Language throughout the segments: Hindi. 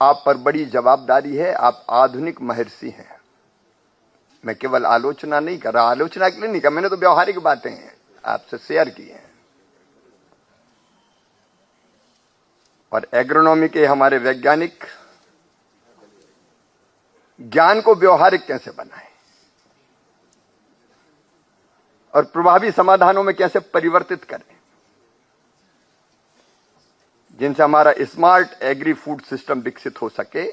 आप पर बड़ी जवाबदारी है। आप आधुनिक महर्षि हैं। मैं केवल आलोचना नहीं कर रहा, आलोचना के लिए नहीं कर, मैंने तो व्यवहारिक बातें आपसे शेयर की हैं। और एग्रोनॉमी के हमारे वैज्ञानिक ज्ञान को व्यवहारिक कैसे बनाएं और प्रभावी समाधानों में कैसे परिवर्तित करें, जिनसे हमारा स्मार्ट एग्री फूड सिस्टम विकसित हो सके,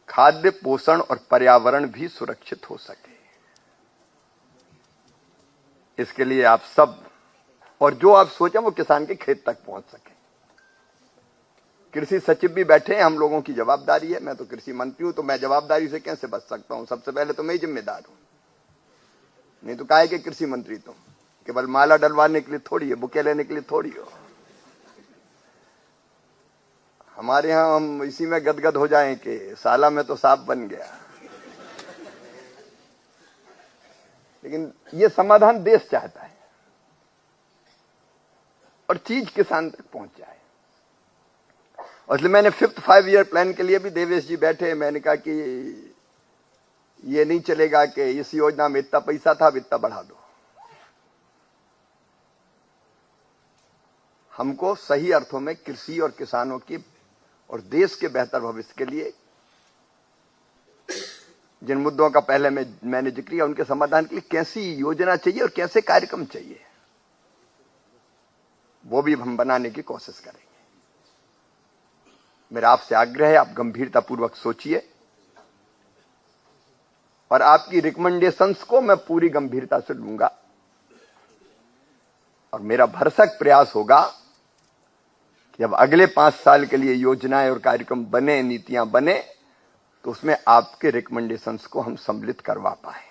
खाद्य पोषण और पर्यावरण भी सुरक्षित हो सके। इसके लिए आप सब, और जो आप सोचें वो किसान के खेत तक पहुंच सके। कृषि सचिव भी बैठे हैं, हम लोगों की जवाबदारी है। मैं तो कृषि मंत्री हूं, तो मैं जवाबदारी से कैसे बच सकता हूं? सबसे पहले तो मैं ही जिम्मेदार हूं। नहीं तो काहे के कृषि मंत्री? तो केवल माला डलवाने के लिए थोड़ी है, बुके लेने के लिए थोड़ी हो। हमारे यहां हम इसी में गदगद हो जाएं कि साला में तो सांप बन गया। लेकिन ये समाधान देश चाहता है और चीज किसान तक पहुंच जाए। और इसलिए मैंने 5th 5 ईयर प्लान के लिए भी, देवेश जी बैठे, मैंने कहा कि ये नहीं चलेगा कि इस योजना में इतना पैसा था, अब इतना बढ़ा दो। हमको सही अर्थों में कृषि और किसानों की और देश के बेहतर भविष्य के लिए जिन मुद्दों का पहले मैंने जिक्र किया, उनके समाधान के लिए कैसी योजना चाहिए और कैसे कार्यक्रम चाहिए, वो भी हम बनाने की कोशिश करेंगे। मेरा आपसे आग्रह है, आप गंभीरतापूर्वक सोचिए और आपकी रिकमेंडेशंस को मैं पूरी गंभीरता से लूंगा। और मेरा भरसक प्रयास होगा कि जब अगले 5 साल के लिए योजनाएं और कार्यक्रम बने, नीतियां बने, तो उसमें आपके रिकमेंडेशंस को हम सम्मिलित करवा पाए।